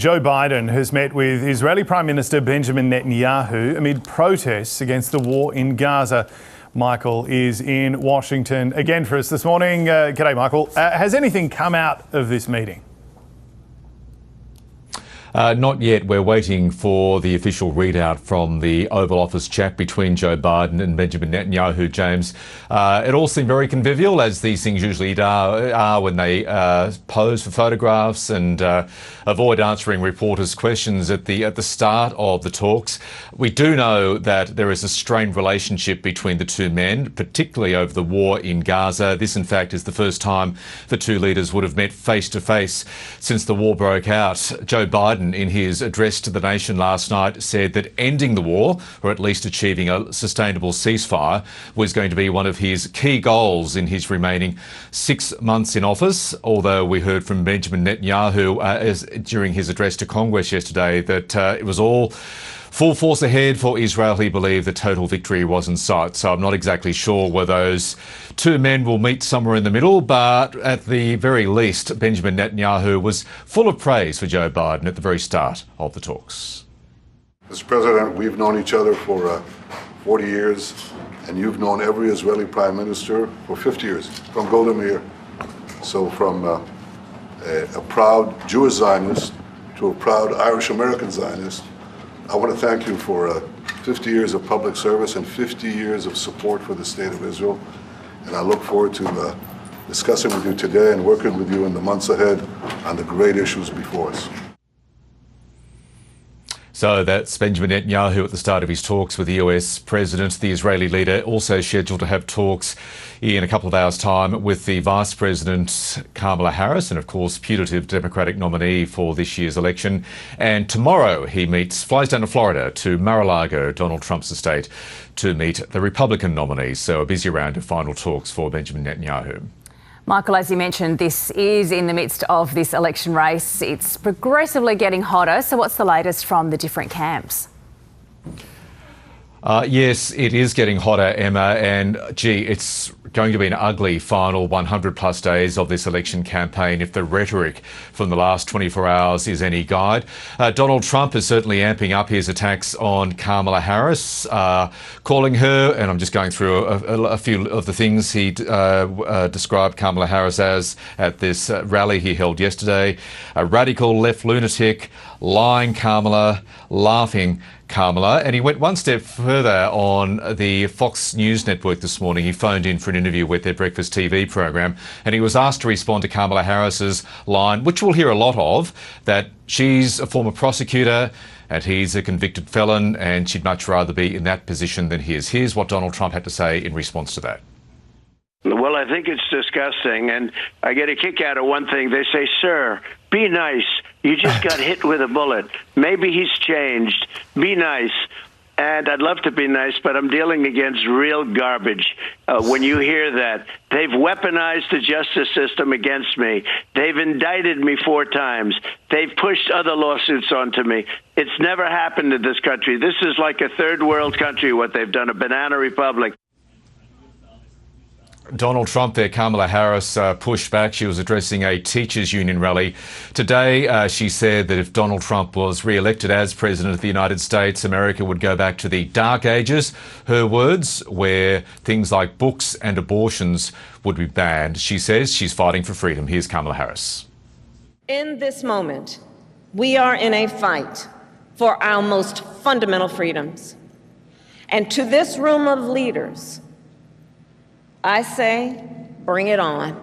Joe Biden has met with Israeli Prime Minister Benjamin Netanyahu amid protests against the war in Gaza. Michael is in Washington again for us this morning. G'day, Michael. Has anything come out of this meeting? Not yet. We're waiting for the official readout from the Oval Office chat between Joe Biden and Benjamin Netanyahu, James. It all seemed very convivial, as these things usually are when they pose for photographs and avoid answering reporters' questions at the start of the talks. We do know that there is a strained relationship between the two men, particularly over the war in Gaza. This, in fact, is the first time the two leaders would have met face to face since the war broke out. Joe Biden, in his address to the nation last night, said that ending the war, or at least achieving a sustainable ceasefire, was going to be one of his key goals in his remaining 6 months in office. Although we heard from Benjamin Netanyahu during his address to Congress yesterday that it was all full force ahead for Israel. He believed that total victory was in sight. So I'm not exactly sure where those two men will meet somewhere in the middle, but at the very least, Benjamin Netanyahu was full of praise for Joe Biden at the very start of the talks. Mr. President, we've known each other for 40 years, and you've known every Israeli Prime Minister for 50 years, from Golda Meir. So from a proud Jewish Zionist to a proud Irish-American Zionist, I want to thank you for 50 years of public service and 50 years of support for the State of Israel. And I look forward to discussing with you today and working with you in the months ahead on the great issues before us. So that's Benjamin Netanyahu at the start of his talks with the US President. The Israeli leader also scheduled to have talks in a couple of hours' time with the Vice President Kamala Harris and, of course, putative Democratic nominee for this year's election. And tomorrow he flies down to Florida to Mar-a-Lago, Donald Trump's estate, to meet the Republican nominees. So a busy round of final talks for Benjamin Netanyahu. Michael, as you mentioned, this is in the midst of this election race. It's progressively getting hotter. So what's the latest from the different camps? Yes, it is getting hotter, Emma, and it's going to be an ugly final 100 plus days of this election campaign if the rhetoric from the last 24 hours is any guide. Donald Trump is certainly amping up his attacks on Kamala Harris, calling her, and I'm just going through a few of the things he described Kamala Harris as at this rally he held yesterday: a radical left lunatic, lying Kamala, laughing Kamala. And he went one step further on the Fox News network this morning. He phoned in for an interview with their breakfast TV program, and he was asked to respond to Kamala Harris's line, which we'll hear a lot of, that she's a former prosecutor and he's a convicted felon and she'd much rather be in that position than he is. Here's what Donald Trump had to say in response to that. Well, I think it's disgusting, and I get a kick out of one thing. They say, "Sir, be nice. You just got hit with a bullet. Maybe he's changed. Be nice." And I'd love to be nice, but I'm dealing against real garbage. When you hear that, they've weaponized the justice system against me. They've indicted me 4 times. They've pushed other lawsuits onto me. It's never happened in this country. This is like a third world country, what they've done, a banana republic. Donald Trump there, Kamala Harris pushed back. She was addressing a teachers' union rally today. She said that if Donald Trump was re-elected as President of the United States, America would go back to the dark ages, her words, where things like books and abortions would be banned. She says she's fighting for freedom. Here's Kamala Harris. In this moment, we are in a fight for our most fundamental freedoms. And to this room of leaders, I say, bring it on.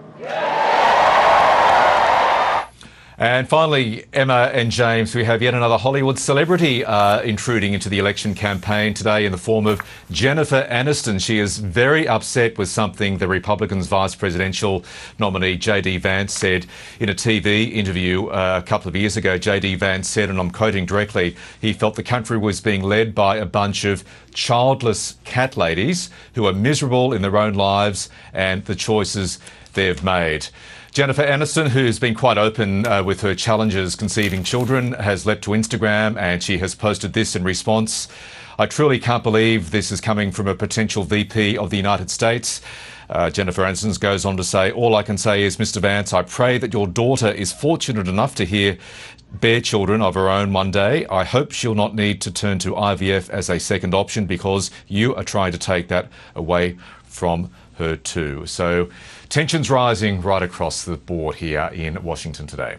And finally, Emma and James, we have yet another Hollywood celebrity intruding into the election campaign today in the form of Jennifer Aniston. She is very upset with something the Republicans' vice presidential nominee J.D. Vance said in a TV interview a couple of years ago. J.D. Vance said, and I'm quoting directly, he felt the country was being led by a bunch of childless cat ladies who are miserable in their own lives and the choices they've made. Jennifer Aniston, who's been quite open with her challenges conceiving children, has leapt to Instagram and she has posted this in response. "I truly can't believe this is coming from a potential VP of the United States." Jennifer Aniston goes on to say, "All I can say is, Mr. Vance, I pray that your daughter is fortunate enough to hear bear children of her own one day. I hope she'll not need to turn to IVF as a second option because you are trying to take that away from her too. So tensions rising right across the board here in Washington today.